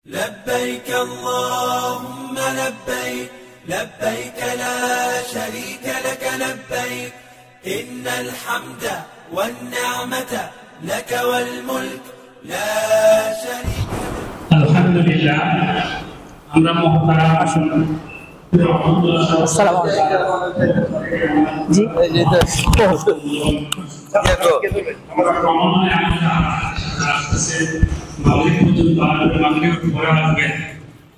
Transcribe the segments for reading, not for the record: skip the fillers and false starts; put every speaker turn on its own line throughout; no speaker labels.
لبيك اللهم لبيك لبيك لا شريك لك لبيك إن الحمد والنعمة لك والملك لا شريك لك.
الحمد لله. আমরা মুহতারাম
আসসালামু আলাইকুম। জি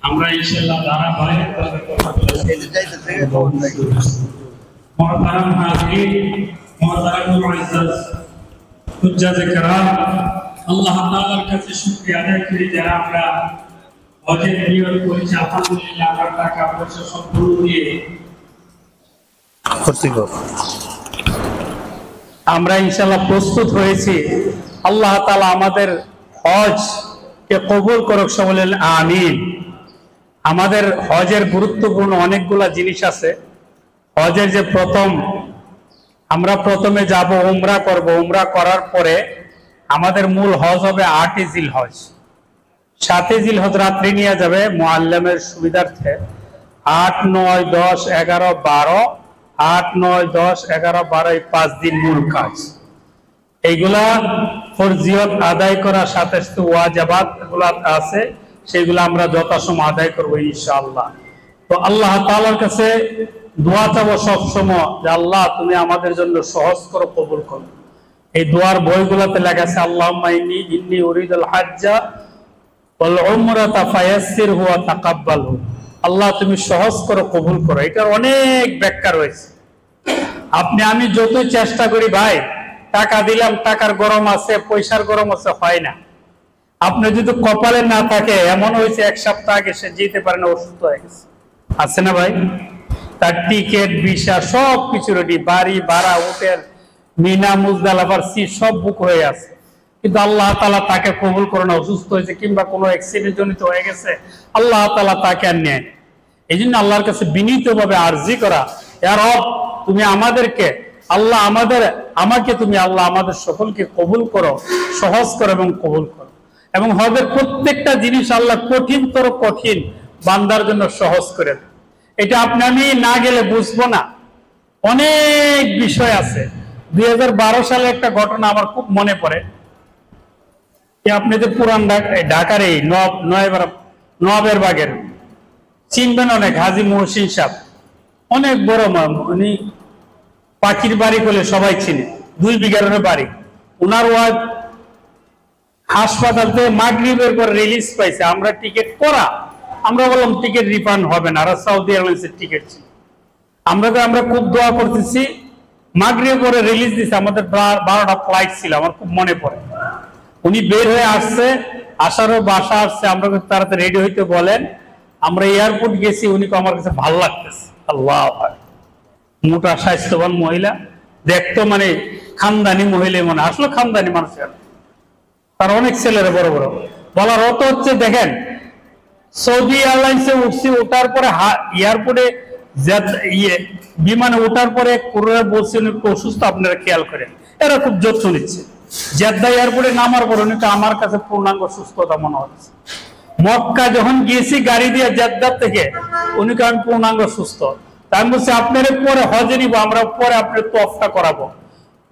আমরা ইনশাআল্লাহ ধারাবাহিক মুহতারাম হাজির মুহতারাম মুআজ্জাজ হুজ্জাজ کرام আল্লাহ তাআলার কাছে শুকরিয়া আদায় করি যারা আমরা হজের নিয়ত করেছি আলহামদুলিল্লাহ আমরা টাকা পয়সা সম্পূর্ণ দিয়ে আমরা ইনশাআল্লাহ প্রস্তুত হয়েছি। আল্লাহ তাআলা আমাদের হজ কে কবুল করুক, সবাই বলেন আমিন। আমাদের হজের গুরুত্বপূর্ণ অনেকগুলা জিনিস আছে। হজের যে আমরা প্রথমে যাব উমরা করব, উমরা করার পরে আমাদের মূল হজ হবে 8 জিলহজ। 7 জিলহজ রাত্রি নিয়ে যাবে মুআল্লিমের সুবিধার্থে। 8, 9, 10, 11, 12, 8, 9, 10, 11, 12 এই 5 দিন মূল কাজ। এইগুলা ফরজিয়ত আদায় করার সাথে সাথে ওয়াজিবাত গুলা আছে, সেগুলো আমরা যথাসময় আদায় করব ইনশাআল্লাহ। তো আল্লাহ তাআলার কাছে দোয়া চাবো সব সময় যে আল্লাহ তুমি আমাদের জন্য সহজ করো, কবুল করো। এই দোয়ার বইগুলোতে লেখা আছে আল্লাহুম্মা ইন্নী উরিদুল হাজ্জা ওয়াল উমরাতা ফায়াসসিরহু ওয়া তাকাব্বালহু। আল্লাহ তুমি সহজ করো, কবুল করো। এটার অনেক ব্যাখ্যা রয়েছে। আমি যতই চেষ্টা করি ভাই, টাকা দিলাম, টাকার গরম আছে, পয়সার গরম আছে, হয় না। আপনি যদি কপালে না থাকে, এমন হয়েছে 1 সপ্তাহ আগে সে যেতে পারে না, অসুস্থ হয়ে গেছে, আছে না ভাই? তার টিকিট, ভিসা সব কিছু রেডি, বাড়ি ভাড়া, হোটেল, মিনা, মুজদালিফার সিট সব বুক হয়ে আছে, কিন্তু আল্লাহ তাআলা তাকে কবুল করে না, অসুস্থ হয়েছে কিংবা কোনো অ্যাক্সিডেন্ট জনিত হয়ে গেছে, আল্লাহ তাআলা তাকে আর নেয়। এই জন্য আল্লাহর কাছে বিনীতভাবে আরজি করা, ইয়া রব তুমি আমাদেরকে আল্লাহ আমাকে তুমি আল্লাহ আমাদের সকলকে কবুল করো, সহজ করো এবং কবুল করো। এবং হজের প্রত্যেকটা জিনিস আল্লাহ কঠিনতর কঠিন বান্দার জন্য সহজ করে দেয়। এটা আমি না গেলে বুঝবো না। অনেক বিষয় আছে। 2012 সালে একটা ঘটনা আমার খুব মনে পড়ে। আপনি যে পুরান ঢাকার এই নবাবের বাগের চিনবেন অনেক, হাজী মহসিন সাহেব, অনেক বড় উনি পাখির বাড়ি বলে সবাই চিনে, 2 বিঘার বাড়ি। উনার ওয়াইফ হাসপাতাল থেকে মাগরিবের পর রিলিজ পাইছে। আমরা টিকিট করা, আমরা বললাম টিকিট রিফান্ড হবে না, আর সৌদি এয়ারলাইন্সের টিকিট ছিল। আমরা খুব দোয়া করতেছি, মাগরিবের পরে রিলিজ দিছে। আমাদের 12টা ফ্লাইট ছিল, আমার খুব মনে পড়ে। উনি বের হয়ে আসছে, আসারও বাসা আসছে, আমরা তাড়াতাড়ি রেডি হইতে বলেন। আমরা এয়ারপোর্ট গেছি, উনি আমার কাছে ভালো লাগতেছে। আল্লাহ, মোটা স্বাস্থ্যবান মহিলা, দেখতো মানে খানদানি মহিলা, মনে আসলে খানদানি মানুষের। তার অনেক ছেলেরা বড় বড়। বলার অর্থ হচ্ছে, দেখেন সৌদি এয়ারলাইন্সে উঠছি, ওঠার পরে এয়ারপোর্টে বিমানে ওঠার পরে কোরিয়ার বলছে উনি অসুস্থ, আপনারা খেয়াল করেন। এরা খুব যত্ন নিচ্ছে। জেদ্দা এয়ারপোর্টে নামার পর উনি আমার কাছে পূর্ণাঙ্গ সুস্থতা মনে হচ্ছে। মক্কা যখন গিয়েছি গাড়ি দিয়ে জেদ্দা থেকে, উনিকে আমি পূর্ণাঙ্গ সুস্থ। তাই আমি বলছি আপনার পরে হজে নিব, আমরা পরে আপনার তওয়াফটা করাবো,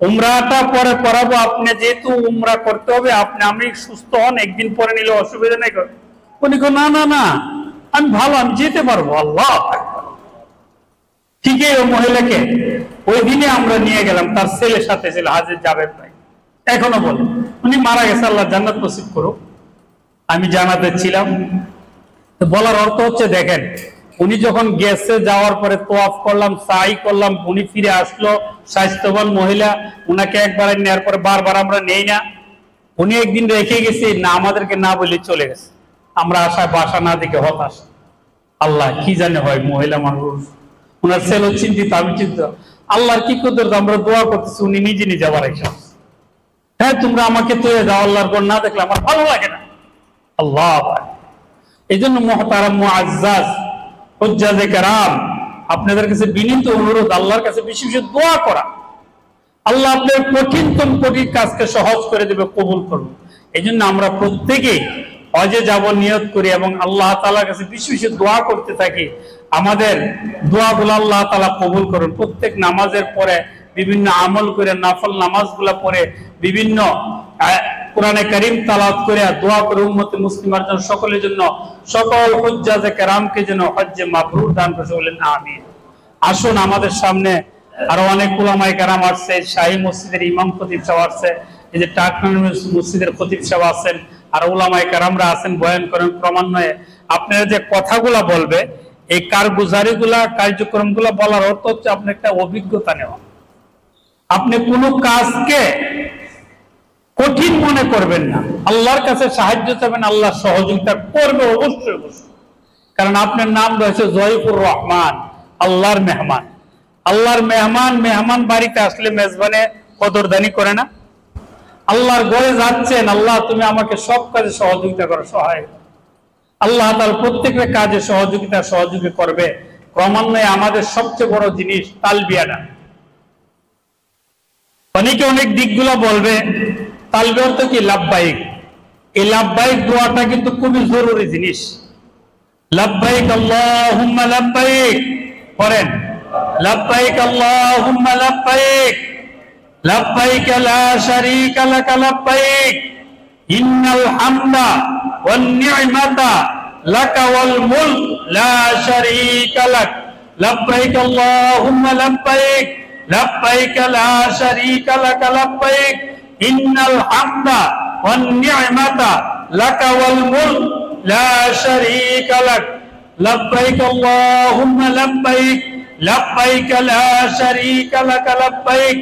উমরাটা পরে করাবো। আপনি যেহেতু উমরা করতে হবে, আমি সুস্থ হন, একদিন পরে নিলে অসুবিধা নেই। উনি না না না, আমি ভালো, আমি যেতে পারবো। আল্লাহ, ঠিকই ওই মহিলাকে ওই দিনে আমরা নিয়ে গেলাম, তার ছেলের সাথে ছিল হাজী জাবেদ ভাই, এখনো বলে। উনি মারা গেছে, আল্লাহ জান্নাত নসিব করুক। আমি জানাতে ছিলাম। তো বলার অর্থ হচ্ছে, দেখেন উনি যখন গেছে, যাওয়ার পরে তোয়াফ করলাম, সাই করলাম, উনি ফিরে আসলো স্বাস্থ্যবান মহিলা। উনাকে একবার নেওয়ার পরে বারবার আমরা নেই না। উনি একদিন রেখে গেছি না, আমাদেরকে না বলে চলে গেছে। আমরা আশায় বাসা না দেখে হতাশ। আল্লাহ কি জানে হয়, মহিলা মানুষ, উনার ছেলে চিন্তিত, আমি চিন্তিত। আল্লাহর কি করতে, আমরা দোয়া করতেছি, উনি নিজে নিজে আবার এসে। হ্যাঁ, তোমরা আমাকে তুলে যাও, আল্লাহর পর না দেখলে আমার ভালো লাগে না। আল্লাহ, এই জন্য মুহতারাম মুআজ্জাজ হুজ্জাজে কেরাম, আপনাদের কাছে বিনীত অনুরোধ, আল্লাহর কাছে বেশি বেশি দোয়া করা। আল্লাহ আপনার কঠিনতম কঠিন কাজকে সহজ করে দেবে, কবুল করবে। এই জন্য আমরা প্রত্যেকেই হজে যাব নিয়ত করি এবং আল্লাহ তাআলার কাছে বেশি বেশি দোয়া করতে থাকি, আমাদের দোয়াগুলো আল্লাহ তাআলা কবুল করুন। প্রত্যেক নামাজের পরে বিভিন্ন আমল করে, নফল নামাজগুলো পড়ে, বিভিন্ন কোরআনে কারীম তেলাওয়াত করে দোয়া করে উম্মতে মুসলিমার জন্য, সকলের জন্য, সকল হুজ্জাজে কেরামকে যেন হজ্জে মাবরুর দান করে, বলেন আমিন। আসুন, আমাদের সামনে আরো অনেক উলামায়ে কেরাম আসছে, শাহী মসজিদের ইমাম খতিব সাহেব আসছে, এই যে টাকনান মসজিদের খতিব সাহেব আছেন, আর উলামায়ে কেরামরা আছেন, বয়ান করেন। ক্রমান্বয়ে আপনারা যে কথাগুলা বলবে, এই কারগুজারিগুলা, কার্যক্রমগুলা বলার অর্থ হচ্ছে আপনি একটা অভিজ্ঞতা নেওয়া। আপনি কোনো কাজকে কঠিন মনে করবেন না, আল্লাহর কাছে সাহায্য চাবেন, আল্লাহ সহযোগিতা করবে অবশ্যই অবশ্যই। কারণ আপনার নাম রয়েছে জয়ফুর রহমান, আল্লাহর মেহমান। আল্লাহর মেহমান, মেহমান বাড়িতে আসলে মেজবানে কদরদানি করে না? আল্লাহর ঘরে যাচ্ছেন, আল্লাহ তুমি আমাকে সব কাজে সহযোগিতা করো, সহায়। আল্লাহ তাআলা প্রত্যেকটা কাজে সহযোগী করবে। ক্রমান্বয়ে আমাদের সবচেয়ে বড় জিনিস তালবিয়াটা। অনেকে অনেক দিকগুলো বলবে, তালবিয়া অর্থ কি? লাব্বাইক। এই লাব্বাইক দোয়াটা কিন্তু খুবই জরুরি জিনিস। লাব্বাইক আল্লাহুম্মা লাব্বাইক পড়েন, লাব্বাইক আল্লাহুম্মা লাব্বাইক, লাব্বাইক লা শারীকা লাক লাব্বাইক, ইন্নাল হামদা ওয়ান নি'মাতা লাকা ওয়াল মুলক লা শারীকা লাক, লাব্বাইক আল্লাহুম্মা লাব্বাইক, লাব্বাইক লা শারীকা লাক লাব্বাইক, ইন্নাল হামদা ওয়ান নি'মাতা লাকা ওয়াল মুলক লা শারীকা লাক, লাব্বাইক আল্লাহুম্মা লাব্বাইক, লাব্বাইক লা শারীকা লাক লাব্বাইক,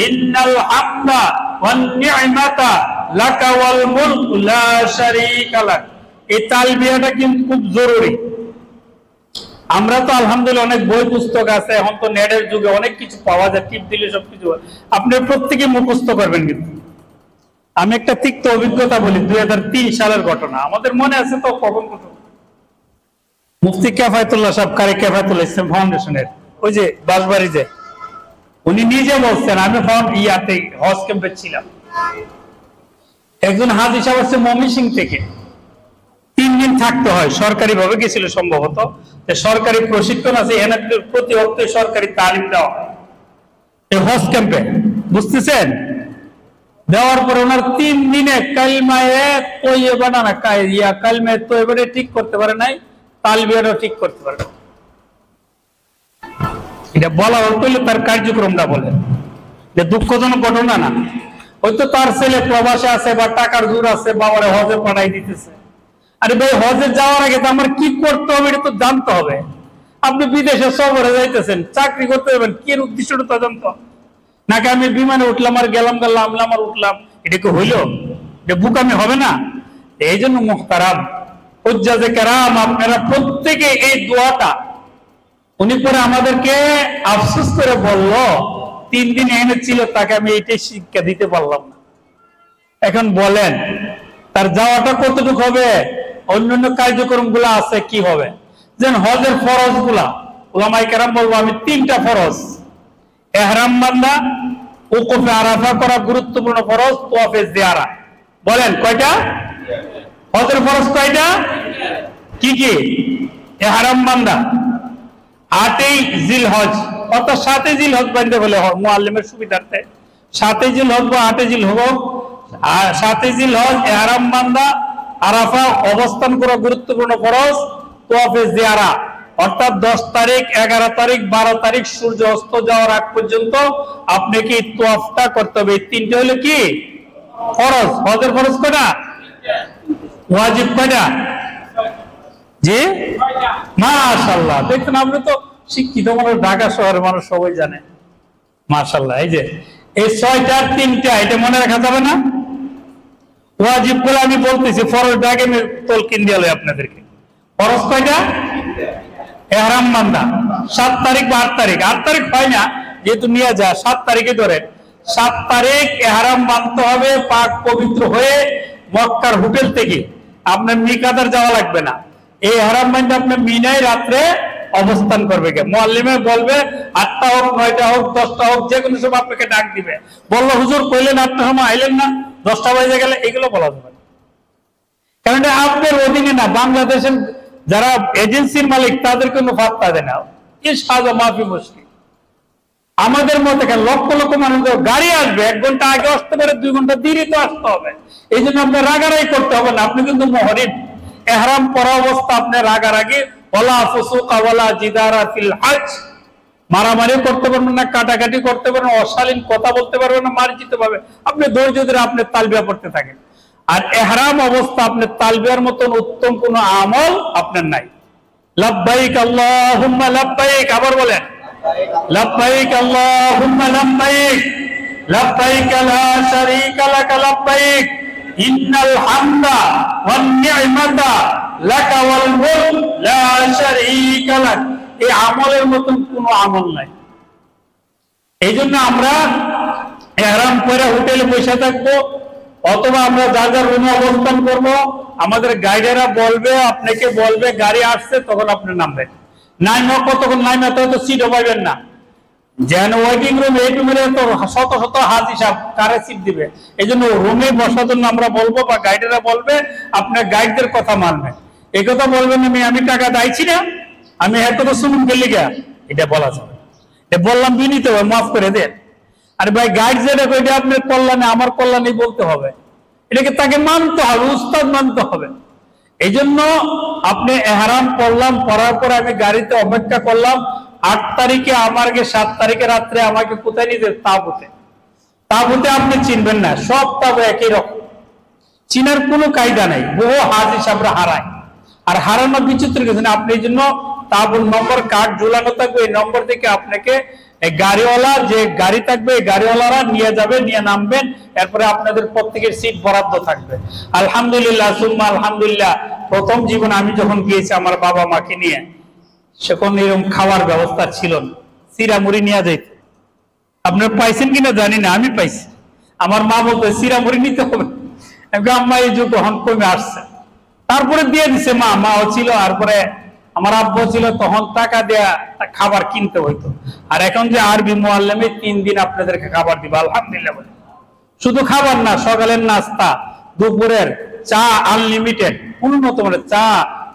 ইন্নাল হামদা ওয়ান নি'মাতা লাকা ওয়াল মুলক লা শারীকা লাক। এই তালবিয়াটা কিন্তু খুব জরুরি। আমরা তো আলহামদুলিল্লাহ অনেক বই পুস্তক আছে, এখন তো নেটের যুগে অনেক কিছু পাওয়া যায়, টিপ দিলে সবকিছু আপনি প্রত্যেকে মুখস্থ করবেন। কিন্তু আমি একটা তিক্ত অভিজ্ঞতা বলি, 2003 সালের ঘটনা, আমাদের মনে আছে তো কখন ঘটনা। মুফতি কিফায়াতুল্লাহ সাহেব, কারি কিফায়াতুল ইসলাম ফাউন্ডেশনের, ওই যে বাসবাড়িতে, উনি নিজে বলছেন, আমি ইয়াতে হজ ক্যাম্পে ছিলাম, একজন হাজী সাহেব আসছে ময়মনসিংহ থেকে, 3 দিন থাকতে হয়, সরকারি ভাবে গেছিল সম্ভবত, সরকারি প্রশিক্ষণ আছে, এখানে প্রতি অক্টে সরকারি তালিম দেওয়া হয় এই হজ ক্যাম্পে, বুঝতেছেন? দেওয়ার পর ওনার 3 দিনে কালিমায়ে তয়্যিবা না কালিমায়ে তয়্যিবাটা ঠিক করতে পারে নাই, তালবিয়াটাও ঠিক করতে পারে না। এটা বলা হলো তার কার্যক্রমটা বলেন, যে দুঃখজনক ঘটনা না? হয়তো তার ছেলে প্রবাসে আছে বা টাকার জোর আছে, বাবারে হজে পাঠাই দিতেছে। আরে ভাই, হজে যাওয়ার আগে তো আমার কি করতে হবে এটা তো জানতে হবে। আপনি বিদেশে সফরে যাইতেছেন, চাকরি করতে যাবেন, কি উদ্দেশ্যটা তো জানতে হবে। নাকি আমি বিমানে উঠলাম আর গেলাম আর উঠলাম, এটা কি হইল? এটা বুকামি হবে না? এই জন্য মুহতারাম হুজ্জাজে কেরাম, আপনারা প্রত্যেকে এই দোয়াটা, উনি পরে আমাদেরকে আফসোস করে বলল, 3 দিন এনে ছিল, তাকে আমি এইটাই শিক্ষা দিতে পারলাম না। এখন বলেন তার যাওয়াটা কতটুকু হবে? অন্যান্য কার্যক্রম গুলা আছে, কি হবে? যেন হজের ফরজ গুলা উলামায়ে কেরাম বলবো আমি 3টা ফরজ, ইহরাম বান্ধা, উকুফে আরাফা করা গুরুত্বপূর্ণ ফরজ, তাওয়াফে জিয়ারা। বলেন কয়টা? হজের ফরজ কয়টা? কি কি? ইহরাম বান্ধা, 8ই জিলহজ, অর্থাৎ 7ই জিলহজ বান্ধে বলে মুআল্লিমের সুবিধার্থে, 7ই জিলহজ বা 8ই জিলহজ, 7ই জিলহজ ইহরাম বান্ধা, আরাফা অবস্থান করা গুরুত্বপূর্ণ ফরজ, তাওয়াফে জিয়ারা অর্থাৎ 10 তারিখ, 11 তারিখ, 12 তারিখ সূর্য অস্ত যাওয়ার আগ পর্যন্ত আপনাকে এই তাওয়াফটা করতে হবে। এই 3টা হলো কি? ফরজ। হজের ফরজ কয়টা? ওয়াজিব কয়টা? জি, মাশাআল্লাহ। দেখেন আপনি তো শিক্ষিত মানুষ, ঢাকা শহরের মানুষ, সবাই জানে মাশাআল্লাহ। এই যে এই 6টার 3টা, এটা মনে রাখা যাবে না? ওয়াজিব গুলো আমি বলতেছি, ফরজটা আগে আমি তলকিন দিয়ালে আপনাদেরকে। ফরজ কয়টা? ইহরাম বান্ধা 7 তারিখ বা 8 তারিখ, 8 তারিখ হয় না যেহেতু নিয়ে যায়, 7 তারিখে ধরে, 7 তারিখ ইহরাম বাঁধতে হবে, পাক পবিত্র হয়ে মক্কার হোটেল থেকে আপনার মিকাদার যাওয়া লাগবে না। এই ইহরাম বাঁধতে আপনি মিনায় রাত্রে অবস্থান করবে। মুআল্লিমে বলবে 8টা হোক, 9টা হোক, 10টা হোক, যে কোনো সময় আপনাকে ডাক দিবে। বললো হুজুর কইলেন 8টার সময় আইলেন না, 10টা বাজে গেলে, এগুলো বলা যাবে না। কারণ এটা আপনার অধীনে না। বাংলাদেশের যারা এজেন্সির মালিক তাদের কোনো পাত্তা দেয় না। এই সাজা মাফি মুশকিল। আমাদের মধ্যে লক্ষ লক্ষ মানুষ গাড়ি আসবে, 1 ঘন্টা আগে আসতে পারে, 2 ঘন্টা দেরি তো আসতে হবে। এই জন্য আপনার রাগারাগি করতে হবে না। আপনি কিন্তু মুহরিম, ইহরাম পরা অবস্থা আপনি রাগারাগি ওয়ালা ফুসুকা ওয়ালা জিদারা ফিল হজ, মারামারি করতে পারবেন না, কাটাকাটি করতে পারবেন না, অশালীন কথা বলতে পারবেন না, মার্জিত ভাবে আপনি ধৈর্য ধরে আপনি তালবিয়া পড়তে থাকেন। আর ইহরাম অবস্থা আপনি তালবিয়ার মতন উত্তম কোনো আমল আপনার নাই। লাব্বাইক আল্লাহুম্মা লাব্বাইক, আবার বলেন লাব্বাইক আল্লাহুম্মা লাব্বাইক, লাব্বাইক লা শারীকা লাক লাব্বাইক, ইন্নাল হামদা ওয়ান নি'মাতা লাকা ওয়াল মুলক লা শারীকা লাক। এই আমলের মতন কোনো আমল নাই। এই জন্য আমরা ইহরাম পরে হোটেলে বসে থাকবো, অথবা আমরা যার যার রুমে অবস্থান করবো। আমাদের গাইডেরা বলবে, আপনাকে বলবে গাড়ি আসছে, তখন আপনি নামবেন। নাইমা কতক্ষণ নাইমা তো সিটও পাইবেন না। যেন ওয়েটিং রুম, এই রুমে তো শত শত হাজি সাহেব কারে সিট দিবে। এই জন্য রুমে বসার জন্য আমরা বলবো, বা গাইডেরা বলবে, আপনার গাইডদের কথা মানবেন। এই কথা বলবেন আমি টাকা দাইছি না, আমি এত তো শুনুন গেলি গা, এটা বলা যাবে। এটা বললাম বিনীত হবে, মাফ করে দেন। আর ভাই গাইড যেটা কইটা আপনার কল্যাণে আমার কল্যাণে বলতে হবে, এটাকে তাকে মানতে হবে, উস্তাদ মানতে হবে। এই জন্য আপনি ইহরাম পড়লাম, পড়ার পরে আমি গাড়িতে অপেক্ষা করলাম। 8 তারিখে আমাকে 7 তারিখে রাত্রে আমাকে কোথায় নিয়ে যেতে? তাবুতে। তাবুতে আপনি চিনবেন না, সব তাবু একই রকম, চিনার কোনো কায়দা নাই। বহু হাজি সাহেবরা হারায়, আর হারানো বিচিত্র কিছু না। আপনি এই জন্য তাবুর নম্বর কার্ড ঝুলানো থাকবে, এই নম্বর থেকে আপনাকে গাড়িওয়ালা যে গাড়ি থাকবে, এই গাড়িওয়ালারা নিয়ে যাবে, নিয়ে নামবেন। এরপরে আপনাদের প্রত্যেকের সিট বরাদ্দ থাকবে। আলহামদুলিল্লাহ সুম্মা আলহামদুলিল্লাহ, প্রথম জীবন আমি যখন গিয়েছি আমার বাবা মাকে নিয়ে, সেখন এরকম খাওয়ার ব্যবস্থা ছিল না, সিরা মুড়ি নিয়ে যাইত। আপনার পাইছেন কিনা জানি না, আমি পাইছি। আমার মা বলতো সিরা মুড়ি নিতে হবে, আম্মা এই যুগ গ্রহণ কমে আসছে, তারপরে দিয়ে দিছে মা। মাও ছিল, তারপরে আমার আব্বু ছিল, তখন টাকা দেয়া খাবার কিনতে হইতো। আর এখন যে আরবি মুআল্লিমে 3 দিন আপনাদেরকে খাবার দিবে, আলহামদুলিল্লাহ। শুধু খাবার না, সকালের নাস্তা, দুপুরের চা আনলিমিটেড, উন্নত মানের চা,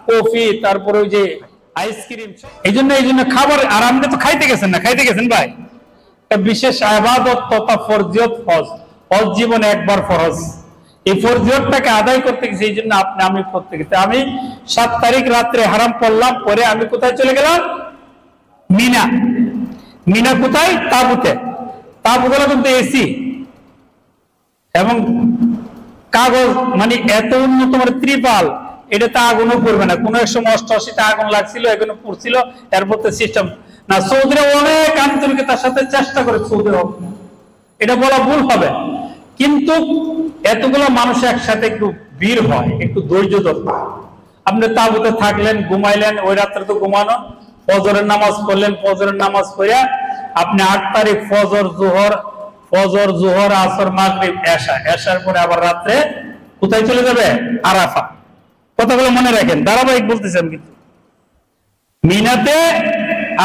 কফি, তারপরে ওই যে আইসক্রিম। এই জন্য খাবার। আর আপনি তো খাইতে গেছেন না, খাইতে গেছেন ভাই। বিশেষ ইবাদত তথা ফরজিয়ত হজ। হজ জীবনে একবার ফরজ, এই ফরজিয়তটাকে আদায় করতে গেছি। এই জন্য আমি করতে গেছি। আমি 7 তারিখ রাত্রে হারাম পড়লাম, পরে আমি কোথায় চলে গেলাম? মিনা। মিনা কোথায়? তাবুতে। তাবুগুলো কিন্তু এসি এবং কাগজ, মানে এত উন্নত মানে ত্রিপাল, এটাতে আগুনও পড়বে না। কোন এক সময় 88তে আগুন লাগছিল, এগুলো পড়ছিল। এরপর তো সিস্টেম না। সৌদিরা অনেক আন্তরিকতার সাথে চেষ্টা করে, সৌদি আরব, এটা বলা ভুল হবে, কিন্তু এতগুলো মানুষ একসাথে একটু ভিড় হয়, একটু ধৈর্য দরকার। আপনি তাবুতে থাকলেন, ঘুমাইলেন, ওই রাত্রে তো ঘুমানো, ফজরের নামাজ পড়লেন, ফজরের নামাজ পড়িয়া আপনি 8 তারিখ ফজর জোহর আসর মাগরিব এশা, এশার পরে আবার রাত্রে কোথায় চলে যাবে? আরাফা। কথাগুলো মনে রাখেন, ধারাবাহিক বলতেছেন। কিন্তু মিনাতে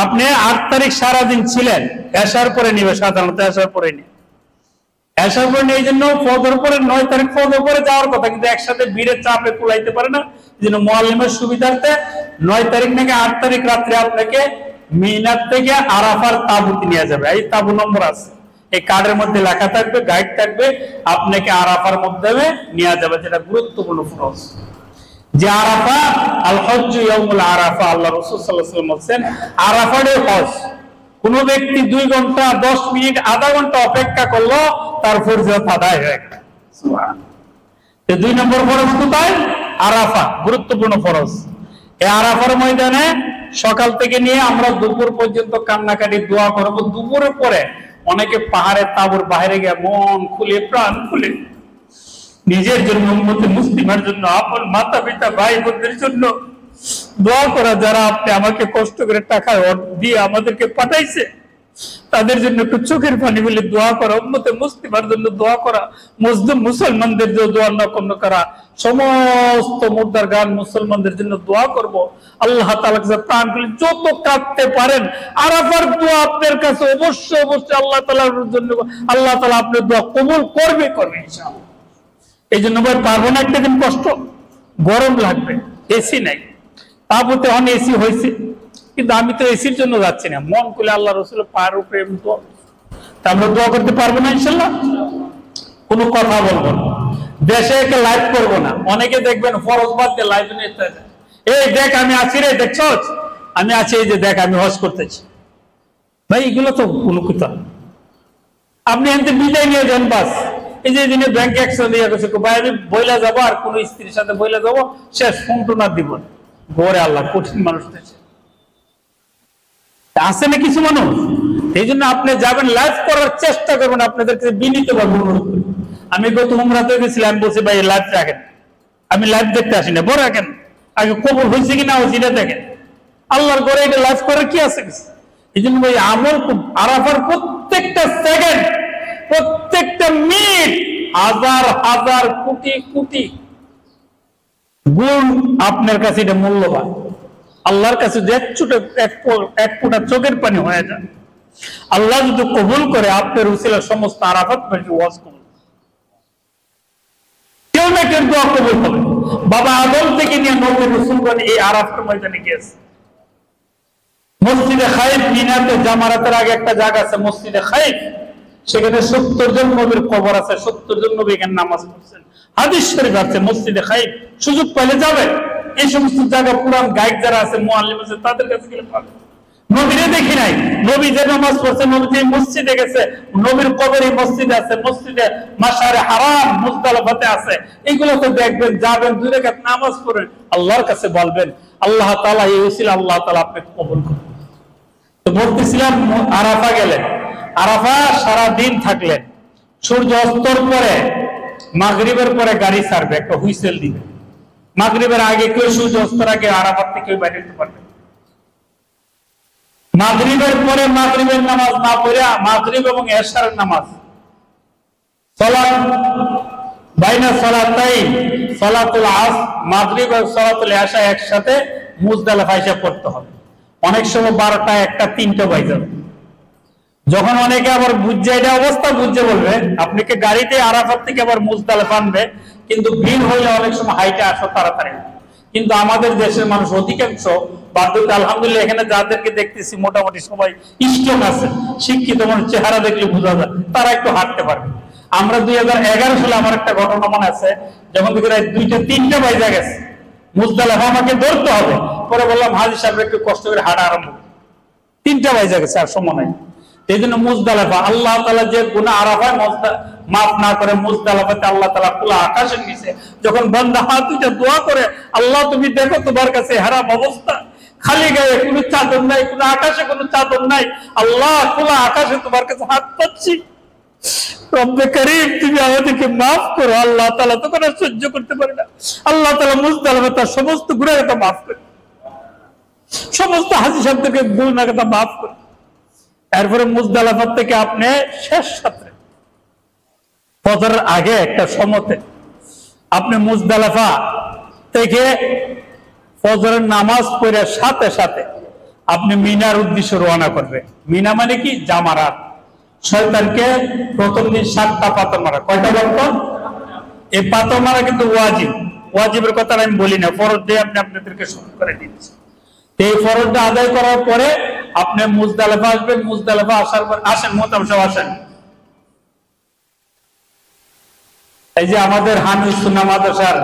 আপনি 8 তারিখ সারাদিন ছিলেন, এশার পরে নিবে, সাধারণত এশার পরে নিয়ে, এশার পরে নিয়ে। এই জন্য ফজর পরে 9 তারিখ ফজর পরে যাওয়ার কথা, কিন্তু একসাথে ভিড়ের চাপে কুলাইতে পারে না। এই জন্য মুআল্লিমের সুবিধার্থে 9 তারিখ থেকে 8 তারিখ রাত্রে আপনাকে মিনার থেকে আরাফার তাবুতে নিয়ে যাবে। এই তাবু নম্বর আছে, এই কার্ডের মধ্যে লেখা থাকবে, গাইড থাকবে, আপনাকে আরাফার মধ্যে নিয়ে যাবে, যেটা গুরুত্বপূর্ণ ফরজ। যে আরাফা, আল হজ্জ ইয়াউমুল আরাফা, আল্লাহ রাসূল সাল্লাল্লাহু আলাইহি ওয়াসাল্লাম বলেন আরাফার হজ। কোন ব্যক্তি 2 ঘন্টা 10 মিনিট আধা ঘন্টা অপেক্ষা করলো, তার ফরজিয়ত আদায় হয়ে গেল। সুবহানাল্লাহ। 2 নম্বর ফরজ কোথায়? আরাফা, গুরুত্বপূর্ণ ফরজ। এই আরাফার ময়দানে সকাল থেকে নিয়ে আমরা দুপুর পর্যন্ত কান্নাকাটি দোয়া করব। দুপুরের পরে অনেকে পাহাড়ের তাবুর বাইরে গিয়ে মন খুলে প্রাণ খুলে নিজের জন্য, উম্মতে মুসলিমের জন্য, আপন মাতা পিতা ভাই বোনদের জন্য দোয়া করা। যারা আপনি আমাকে কষ্ট করে টাকা দিয়ে আমাদেরকে পাঠাইছে, তাদের জন্য একটু চোখের পানি বলে দোয়া করা, উম্মতে মুসলিমের জন্য দোয়া করা, মুসলিম মুসলমানদের জন্য দোয়া নকন্ন করা, সমস্ত মুর্দার গান মুসলমানদের জন্য দোয়া করব। আল্লাহ তাআলা কাছে প্রাণ খুলে যত কাঁদতে পারেন, আরাফার দোয়া আপনার কাছে অবশ্যই অবশ্যই আল্লাহ তাআলার জন্য, আল্লাহ তাআলা আপনার দোয়া কবুল করবে ইনশাআল্লাহ। এই জন্য ভাই পারবো না একটা দিন কষ্ট, গরম লাগবে, এসি নাই, তারপরে অনেক এসি হয়েছে, কিন্তু আমি তো এসির জন্য যাচ্ছি না, মন করলে আল্লাহ রসুল পার উপরে তা আমরা দোয়া করতে পারবো না ইনশাল্লাহ। কোনো কথা বলবো না, দেশে একে লাইভ করবো না। অনেকে দেখবেন ফরজ বাদ দিয়ে লাইভ নিয়ে এই দেখ আমি আছি রে, দেখছ আমি আছি, এই যে দেখ আমি হজ করতেছি। ভাই এগুলো তো কোনো কথা, আপনি এনতে বিদায় নিয়ে যান বাস। এই যে দিনে ব্যাংকে অ্যাকশন দিয়ে গেছে, ভাই আমি বইলা যাবো, আর কোন স্ত্রীর সাথে বইলা যাবো, শেষ ফোন টোনা দিব ঘরে। আল্লাহ কঠিন মানুষ আছে না কিছু মানুষ, এই জন্য আপনি যাবেন, লাইভ করার চেষ্টা করবেন। আপনাদেরকে বিনীত ভাবে অনুরোধ করি, আমি গত উমরাতে গেছিলাম, আমি বলছি ভাই লাইভ রাখেন, আমি লাইভ দেখতে আসি না, বড় রাখেন, আগে কবর হয়েছে কিনা হয়েছে এটা দেখেন। আল্লাহর ঘরে এটা লাইভ করার কি আছে? এই জন্য ভাই আমল খুব, আরাফার প্রত্যেকটা সেকেন্ড, প্রত্যেকটা মিনিট হাজার হাজার কোটি কোটি গুণ আপনার কাছে এটা মূল্যবান। আল্লাহর কাছে যে এক ফোঁটা চোখের পানি হয়ে যায়, আল্লাহ যদি কবুল করে আপনার উসিলা সমস্ত আরাফাত ওয়াজ কবুল, কেউ না কেউ দোয়া কবুল হবে। বাবা আদম থেকে নিয়ে নবী রাসূলগণ এই আরাফার ময়দানে গিয়েছে। মসজিদে খাইফ, মিনাতে জামারাতের আগে একটা জায়গা আছে মসজিদে খাইফ, সেখানে 70 জন নবীর কবর আছে, 70 জন নবী এখানে নামাজ পড়ছেন। হাদিস শরীফ আছে মসজিদে খাইফ, সুযোগ পাইলে যাবে। এই সমস্ত জায়গা পুরান গায়ক যারা আছে, মুআল্লিম আছে, তাদের কাছে গেলে পাবে। নবীরে দেখি নাই, নবী যে নামাজ পড়ছে, নবী যে মসজিদে গেছে, নবীর কবর এই মসজিদে আছে, মসজিদে মাশআরে হারাম মুজদালিফাতে আছে, এগুলো তো দেখবেন, যাবেন, 2 রাকাত নামাজ পড়েন, আল্লাহর কাছে বলবেন, আল্লাহ তাআলা এই উসিলা আল্লাহ তাআলা আপনাকে কবুল করুন। তো বলতেছিলাম আরাফা গেলেন, আরাফা সারা দিন থাকলেন, সূর্য অস্তর পরে মাগরিবের পরে গাড়ি ছাড়বে, একটা হুইসেল দিবে। মাগরিবের আগে কেউ, সূর্য অস্তর আগে আরাফাত থেকে কেউ বাইরে যেতে পারবে। মাগরিবের পরে মাগরিবের নামাজ না পড়ে, মাগরিব এবং এশারের নামাজ, সালাত বাইনা সালাতাইন, সালাতুল আসর, মাগরিব আর সালাতুল ইশা একসাথে মুজদালিফা এসে পড়তে হবে। অনেক সময় 12টা, 1টা, 3টা বাজে যাবে। যখন অনেকে আবার বুঝছে, এটা অবস্থা বুঝছে, বলবে আপনাকে গাড়িতে আরাফাত থেকে আবার মুজদালিফা আনবে, কিন্তু ভিড় হইলে অনেক সময় হাইটে আসো তাড়াতাড়ি। কিন্তু আমাদের দেশের মানুষ অধিকাংশ বাধ্যতা, আলহামদুলিল্লাহ এখানে যাদেরকে দেখতেছি মোটামুটি সবাই স্ট্রং আছে, শিক্ষিত মানুষ, চেহারা দেখলে বোঝা যায় তারা একটু হাঁটতে পারবে। আমরা 2011 সালে আমার একটা ঘটনা মনে আছে, যখন দেখি 2টা 3টা বাজে গেছে, মুজদালিফা আমাকে ধরতে হবে, পরে বললাম হাজী সাহেব একটু কষ্ট করে হাঁটা আরম্ভ, 3টা বাজে গেছে, আর সময় নাই। এই জন্য মুজদালিফা, আল্লাহ তাআলা যে গুনাহ আরাফায় মাফ না করে, মুজদালিফাতে আল্লাহ তাআলা খোলা আকাশের নিচে যখন বান্দা হাত উঠে দোয়া করে, আল্লাহ তুমি দেখো তোমার কাছে হারাম অবস্থা, খালি গায়ে, কোনো চাদর নাই, কোনো আকাশে কোনো চাদর নাই, আল্লাহ খোলা আকাশে তোমার কাছে হাত পাচ্ছি, রব্বে করিম তুমি আমাদেরকে মাফ করো। আল্লাহ তাআলা তখন আর সহ্য করতে পারে না, আল্লাহ তাআলা মুজদালিফা তার সমস্ত গুনাহ কথা মাফ করে, সমস্ত হাজী সাহেবদেরকে গুনাহ কথা মাফ করে। এরপরে মুজদালিফা থেকে আপনি শেষ রাত্রে ফজরের আগে একটা সময়তে আপনি মুজদালিফা থেকে ফজরের নামাজ পড়ে সাথে সাথে আপনি মিনার উদ্দেশ্যে রওনা করবে। মিনা মানে কি? জামারাত। শয়তানকে প্রথম দিন 7টা পাথর মারা। কয়টা পাথর? এই পাথর মারা কিন্তু ওয়াজিব। ওয়াজিবের কথা আমি বলি না, ফরজ দিয়ে আপনি আপনাদেরকে শুরু করে দিচ্ছি। এই ফরজটা আদায় করার পরে আপনি মুজদালিফা আসবেন। মুজদালিফা আসার পর আসেন, মোহতারাম সাহেব আসেন। এই যে আমাদের হানিফ সুন্নাহ মাদ্রাসার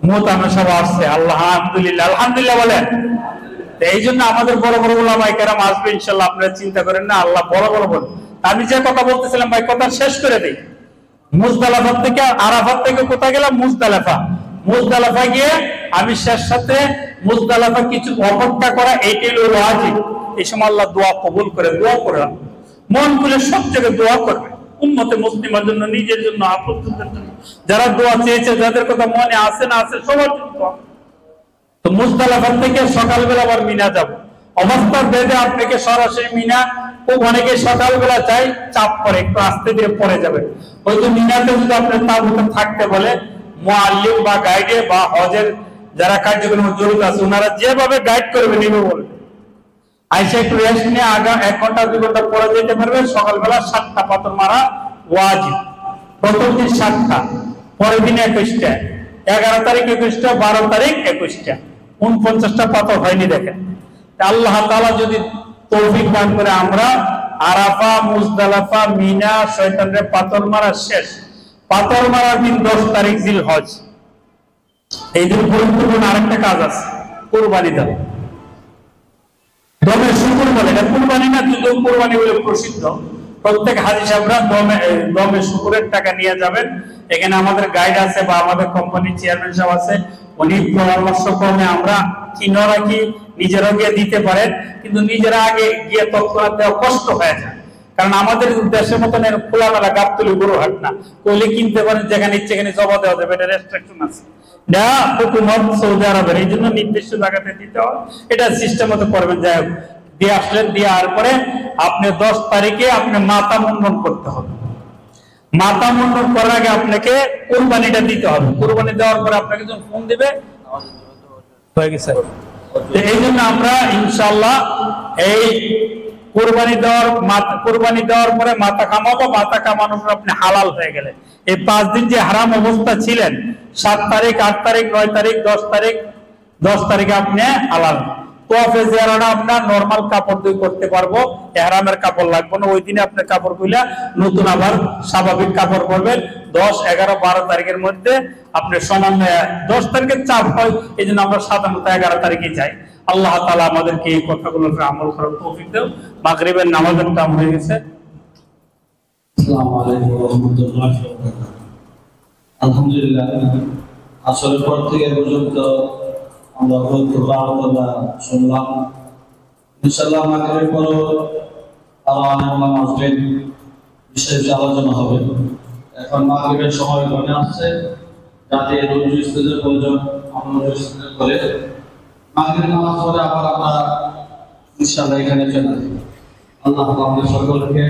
মোহতারাম সাহেব আসছে, আল্লাহ আলহামদুলিল্লাহ, আলহামদুলিল্লাহ বলেন। এই জন্য আমাদের বড় বড় ওলামায়ে কেরাম আসবে ইনশাআল্লাহ, আপনারা চিন্তা করেন না, আল্লাহ বড় বড় বলেন। আমি যে কথা বলতেছিলাম ভাই, কথা শেষ করে দেই। মুজদালিফা থেকে, আরাফাত থেকে কোথায় গেলাম? মুজদালিফা। মুজদালিফা গিয়ে আমি শেষ সাথে মুজদালিফা কিছু অপেক্ষা করা, এইটাই হলো ওয়াজিব। এই সময় আল্লাহ দোয়া কবুল করে, দোয়া করে মন খুলে সব জায়গায় দোয়া করবে, উম্মতে মুসলিমার জন্য, নিজের জন্য, আপনজনদের জন্য, যারা দোয়া চেয়েছে, যাদের কথা মনে আছে না আছে, সবার জন্য দোয়া। তো মুজদালিফা থেকে সকালবেলা আবার মিনা যাব। অবস্থা বেঁধে আপনাকে সরাসরি মিনা, খুব অনেকে সকালবেলা চাই, চাপ করে, একটু আস্তে ধীরে পড়ে যাবে। হয়তো মিনাতে যদি আপনার তাবুতে থাকতে বলে, মুআল্লিম বা গাইডে বা হজের যারা কার্যক্রমে জড়িত আছে, ওনারা যেভাবে গাইড করবে নিবে বলবে। আইসা একটু রেস্ট নিয়ে 1 ঘন্টা 2 ঘন্টা পরে যেতে পারবে। সকালবেলা 7টা পাথর মারা ওয়াজিব। প্রথম দিন 7টা, পরের দিন 21টা, 11 তারিখ 21টা, 12 তারিখ 21টা, 49টা পাথর হয়নি। দেখেন আল্লাহ তাআলা যদি তৌফিক দান করে আমরা আরাফা, মুজদালিফা, মিনা, শয়তানের পাথর মারা শেষ, পাথর মারার দিন 10 তারিখ জিলহজ। এই দিন গুরুত্বপূর্ণ আরেকটা কাজ আছে, কুরবানি দেওয়া। দমে শুকুর বলে, এটা কুরবানি না, কিন্তু কুরবানি বলে প্রসিদ্ধ। প্রত্যেক হাজী সাহেবরা দমে শুকুরের টাকা নিয়ে যাবেন। এখানে আমাদের গাইড আছে বা আমাদের কোম্পানির চেয়ারম্যান সাহেব আছে, উনি পরামর্শ ক্রমে আমরা কিনারা কি নিজেরা গিয়ে দিতে পারেন, কিন্তু নিজেরা আগে গিয়ে তৎক্ষণাৎ দেওয়া কষ্ট হয়ে যায়। কারণ আমাদের দেশের মতন খোলামেলা গাবতলি গরু হাট না, কইলে কিনতে পারেন, যেখানে ইচ্ছে সেখানে জমা দেওয়া যাবে, এটা রেস্ট্রিকশন আছে। এটা হুকুমত সৌদি আরবের, এই জন্য নির্দিষ্ট জায়গাতে দিতে হয়। এটা সিস্টেম মতো করবেন। যাই হোক, দিয়ে আসলেন, দেওয়ার পরে আপনি 10 তারিখে আপনি মাথা মুন্ডন করতে হবে। মাথা মুন্ডন করার আগে আপনাকে কুরবানিটা দিতে হবে। কুরবানি দেওয়ার পরে আপনাকে যখন ফোন দিবে হয়ে গেছে। এই জন্য আমরা ইনশাআল্লাহ এই কুরবানি দেওয়ার পরে মাথা কামাবো। মাথা কামানোর পর আপনি হালাল হয়ে গেলে এই 5 দিন যে হারাম অবস্থা ছিলেন, 7 তারিখ, 8 তারিখ, 9 তারিখ, 10 তারিখে আপনি হালাল। তোয়াফে জিয়ারাটা আপনার নরমাল কাপড় দিয়ে করতে পারবো, ইহরামের কাপড় লাগবে না। ওই দিনে আপনার কাপড় কইলা নতুন আবার স্বাভাবিক কাপড় পরবেন। 10, 11, 12 তারিখের মধ্যে আপনি সমান। 10 তারিখের চাপ হয়, এই জন্য আমরা সাধারণত 11 তারিখে যাই। আল্লাহ তাআলা আমাদেরকে এই কথাগুলোকে আমল করার তৌফিক দেন। মাগরিবের নামাজের টাইম হয়ে গেছে।
আসসালামু আলাইকুম ওয়া রাহমাতুল্লাহি ওয়া বারাকাতুহু। আলহামদুলিল্লাহ, আসরের পর থেকে পর্যন্ত আমরা আলোচনা শুনলাম। ইনশাআল্লাহ মাগরিবের পর আরো অনেক ওলামা আসবেন, বিশেষ আলোচনা হবে। এখন মাগরিবের সময় ঘটে আসছে, যাতে রুজু ইস্তেজার প্রয়োজন আমরা রুজু ইস্তেজা করে মাগরিবের নামাজ পড়ে আবার আমরা ইনশাআল্লাহ এখানে চলে আসব। আল্লাহ আমাদের সকলকে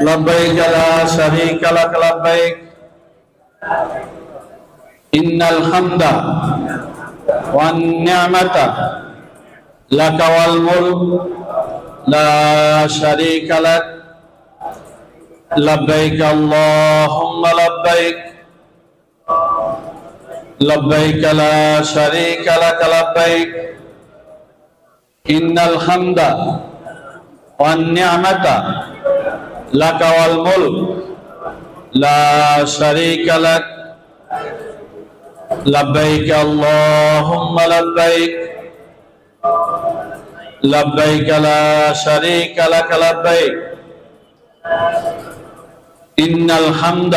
لبيك لا شريك لك لبيك إن الحمد والنعمة لك والملك لا شريك لك لبيك اللهم لبيك لبيك لا شريك لك لبيك إن الحمد والنعمة لك والملك لا شريك لك لبيك اللهم لبيك لبيك لا شريك لك لبيك إن الحمد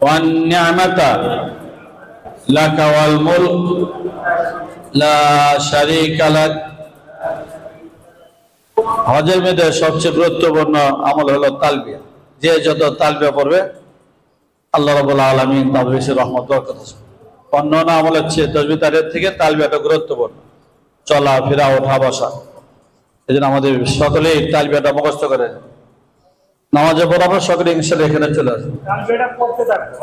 والنعمة لك والملك لا شريك لك। হজের মধ্যে সবচেয়ে গুরুত্বপূর্ণ আমল হলো তালবিয়া। যে যত তালবিয়া পড়বে আল্লাহ রাব্বুল আলামিন তার বেশি রহমত বরকত আছে। অন্যান্য আমলের চেয়ে তাসবিহ তাহলিল থেকে তালবিয়াটা গুরুত্বপূর্ণ, চলা ফেরা, ওঠা বসা। এজন্য আমাদের সকলেই তালবিয়াটা মুখস্থ করে নামাজে পড়াবো। সকলে ইনশাআল্লাহ এখানে চলে আসবে।
তালবিয়াটা পড়তে থাকবো।